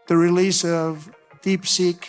the release of DeepSeek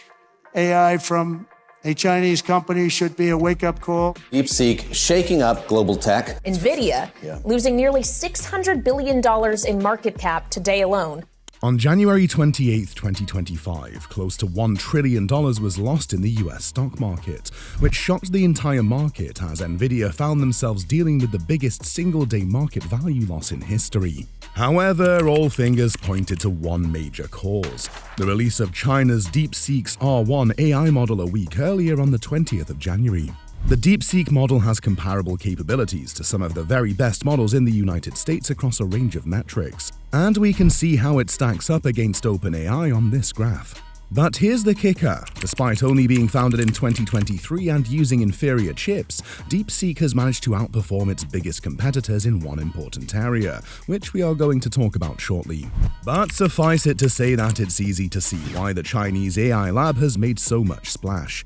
AI from a Chinese company should be a wake-up call. DeepSeek shaking up global tech. Nvidia losing nearly $600 billion in market cap today alone. On January 28, 2025, close to $1 trillion was lost in the US stock market, which shocked the entire market as Nvidia found themselves dealing with the biggest single-day market value loss in history. However, all fingers pointed to one major cause: the release of China's DeepSeek's R1 AI model a week earlier on the 20th of January. The DeepSeek model has comparable capabilities to some of the very best models in the United States across a range of metrics, and we can see how it stacks up against OpenAI on this graph. But here's the kicker: despite only being founded in 2023 and using inferior chips, DeepSeek has managed to outperform its biggest competitors in one important area, which we are going to talk about shortly. But suffice it to say that it's easy to see why the Chinese AI lab has made so much splash.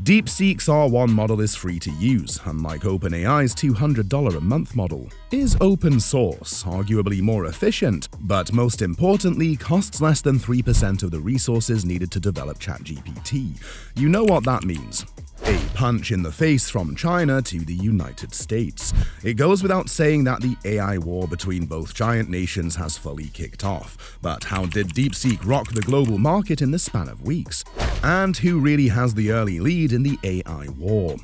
DeepSeek's R1 model is free to use, unlike OpenAI's $200 a month model, is open source, arguably more efficient, but most importantly, costs less than 3% of the resources needed to develop ChatGPT. You know what that means. A punch in the face from China to the United States. It goes without saying that the AI war between both giant nations has fully kicked off. But how did DeepSeek rock the global market in the span of weeks? And who really has the early lead in the AI war?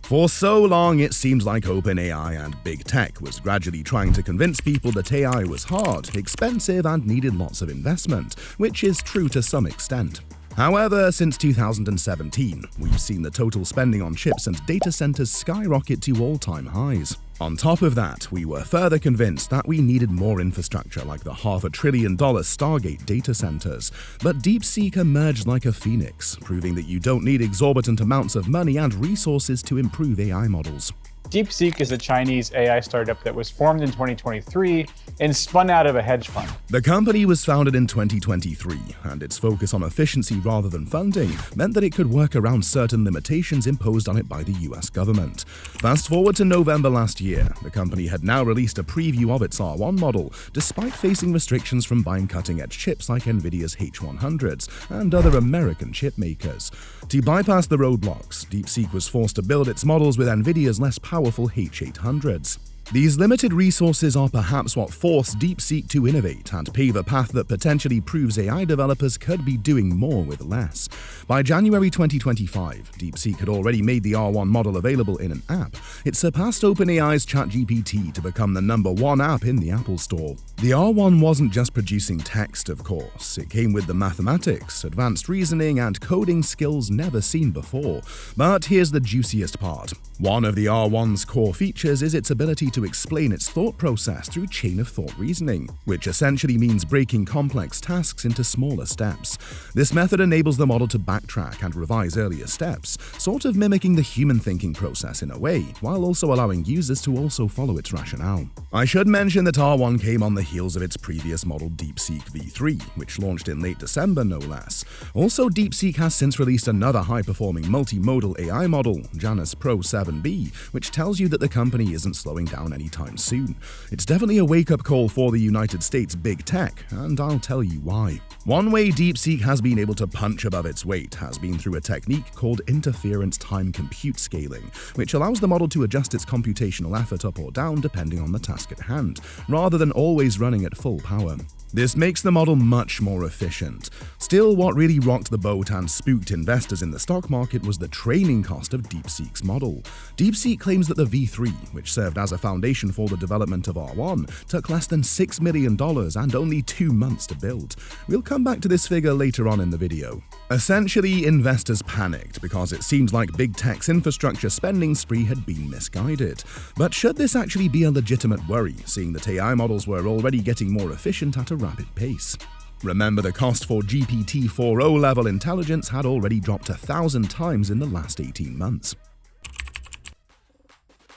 For so long, it seems like OpenAI and big tech was gradually trying to convince people that AI was hard, expensive, and needed lots of investment, which is true to some extent. However, since 2017, we've seen the total spending on chips and data centers skyrocket to all-time highs. On top of that, we were further convinced that we needed more infrastructure like the $500 billion Stargate data centers. But DeepSeek emerged like a phoenix, proving that you don't need exorbitant amounts of money and resources to improve AI models. DeepSeek is a Chinese AI startup that was formed in 2023 and spun out of a hedge fund. The company was founded in 2023, and its focus on efficiency rather than funding meant that it could work around certain limitations imposed on it by the US government. Fast forward to November last year, the company had now released a preview of its R1 model, despite facing restrictions from buying cutting-edge chips like Nvidia's H100s and other American chip makers. To bypass the roadblocks, DeepSeek was forced to build its models with Nvidia's less powerful H800s. These limited resources are perhaps what forced DeepSeek to innovate and pave a path that potentially proves AI developers could be doing more with less. By January 2025, DeepSeek had already made the R1 model available in an app. It surpassed OpenAI's ChatGPT to become the #1 app in the Apple Store. The R1 wasn't just producing text, of course. It came with the mathematics, advanced reasoning, and coding skills never seen before. But here's the juiciest part. One of the R1's core features is its ability to explain its thought process through chain-of-thought reasoning, which essentially means breaking complex tasks into smaller steps. This method enables the model to backtrack and revise earlier steps, sort of mimicking the human thinking process in a way, while also allowing users to also follow its rationale. I should mention that R1 came on the heels of its previous model DeepSeek V3, which launched in late December no less. Also, DeepSeek has since released another high-performing multimodal AI model, Janus Pro 7B, which tells you that the company isn't slowing down anytime soon. It's definitely a wake-up call for the United States big tech, and I'll tell you why. One way DeepSeek has been able to punch above its weight has been through a technique called interference time compute scaling, which allows the model to adjust its computational effort up or down depending on the task at hand, rather than always running at full power. This makes the model much more efficient. Still, what really rocked the boat and spooked investors in the stock market was the training cost of DeepSeek's model. DeepSeek claims that the V3, which served as a foundation for the development of R1, took less than $6 million and only 2 months to build. We'll come back to this figure later on in the video. Essentially, investors panicked because it seems like big tech's infrastructure spending spree had been misguided. But should this actually be a legitimate worry, seeing that AI models were already getting more efficient at a rapid pace? Remember, the cost for GPT-4o level intelligence had already dropped 1,000 times in the last 18 months.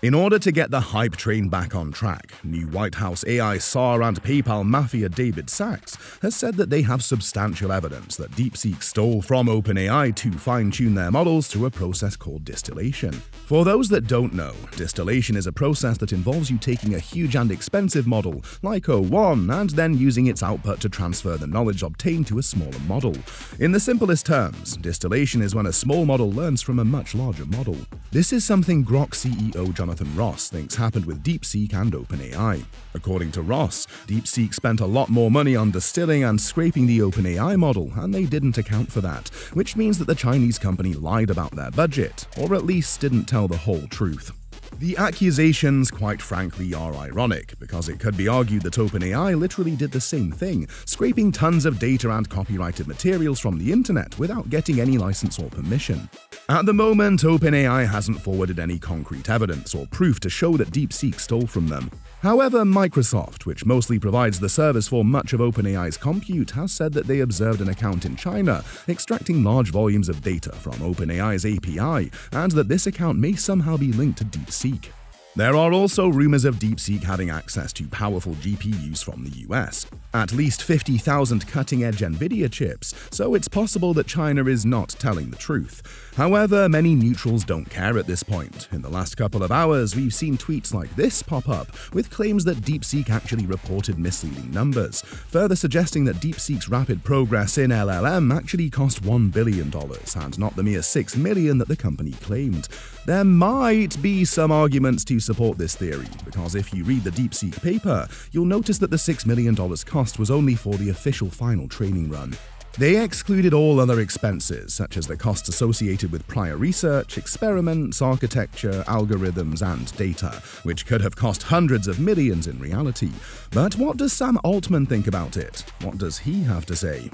In order to get the hype train back on track, new White House AI czar and PayPal mafia David Sachs has said that they have substantial evidence that DeepSeek stole from OpenAI to fine-tune their models through a process called distillation. For those that don't know, distillation is a process that involves you taking a huge and expensive model, like O1, and then using its output to transfer the knowledge obtained to a smaller model. In the simplest terms, distillation is when a small model learns from a much larger model. This is something Grok CEO Jonathan Ross thinks happened with DeepSeek and OpenAI. According to Ross, DeepSeek spent a lot more money on distilling and scraping the OpenAI model, and they didn't account for that, which means that the Chinese company lied about their budget, or at least didn't tell the whole truth. The accusations, quite frankly, are ironic, because it could be argued that OpenAI literally did the same thing, scraping tons of data and copyrighted materials from the internet without getting any license or permission. At the moment, OpenAI hasn't forwarded any concrete evidence or proof to show that DeepSeek stole from them. However, Microsoft, which mostly provides the service for much of OpenAI's compute, has said that they observed an account in China extracting large volumes of data from OpenAI's API, and that this account may somehow be linked to DeepSeek. There are also rumors of DeepSeek having access to powerful GPUs from the US, at least 50,000 cutting-edge Nvidia chips, so it's possible that China is not telling the truth. However, many neutrals don't care at this point. In the last couple of hours, we've seen tweets like this pop up, with claims that DeepSeek actually reported misleading numbers, further suggesting that DeepSeek's rapid progress in LLM actually cost $1 billion, and not the mere $6 million that the company claimed. There might be some arguments to support this theory, because if you read the DeepSeek paper, you'll notice that the $6 million cost was only for the official final training run. They excluded all other expenses, such as the costs associated with prior research, experiments, architecture, algorithms, and data, which could have cost hundreds of millions in reality. But what does Sam Altman think about it? What does he have to say?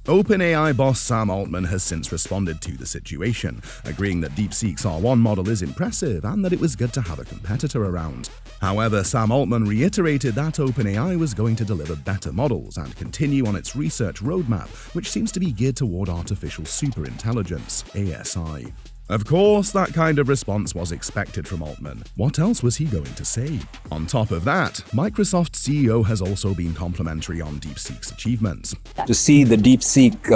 OpenAI boss Sam Altman has since responded to the situation, agreeing that DeepSeek's R1 model is impressive and that it was good to have a competitor around. However, Sam Altman reiterated that OpenAI was going to deliver better models and continue on its research roadmap, which seems to be geared toward artificial superintelligence, ASI. Of course, that kind of response was expected from Altman. What else was he going to say? On top of that, Microsoft CEO has also been complimentary on DeepSeek's achievements. To see the DeepSeek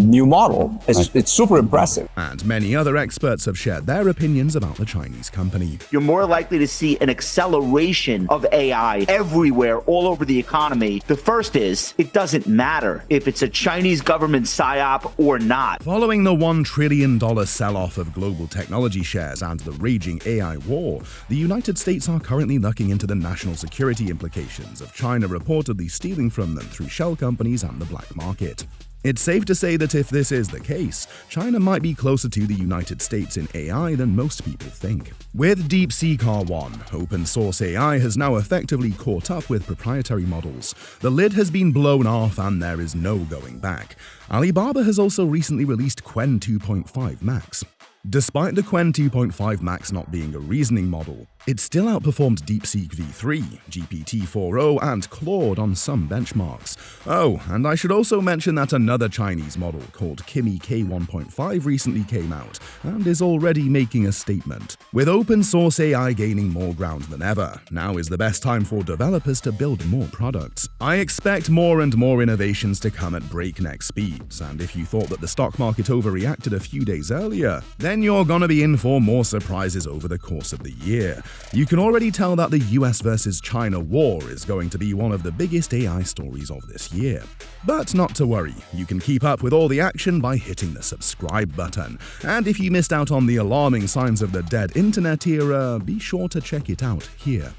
new model, it's super impressive. And many other experts have shared their opinions about the Chinese company. You're more likely to see an acceleration of AI everywhere, all over the economy. The first is, it doesn't matter if it's a Chinese government psyop or not. Following the $1 trillion sell-off of global technology shares and the raging AI war, the United States are currently looking into the national security implications of China reportedly stealing from them through shell companies and the black market. It's safe to say that if this is the case, China might be closer to the United States in AI than most people think. With DeepSeek R1, open source AI has now effectively caught up with proprietary models. The lid has been blown off and there is no going back. Alibaba has also recently released Qwen 2.5 Max. Despite the Qwen 2.5 Max not being a reasoning model, it still outperformed DeepSeek v3, GPT-4o, and Claude on some benchmarks. Oh, and I should also mention that another Chinese model called Kimi K1.5 recently came out, and is already making a statement. With open source AI gaining more ground than ever, now is the best time for developers to build more products. I expect more and more innovations to come at breakneck speeds, and if you thought that the stock market overreacted a few days earlier, then you're gonna be in for more surprises over the course of the year. You can already tell that the US versus China war is going to be one of the biggest AI stories of this year. But not to worry, you can keep up with all the action by hitting the subscribe button. And if you missed out on the alarming signs of the dead internet era, be sure to check it out here.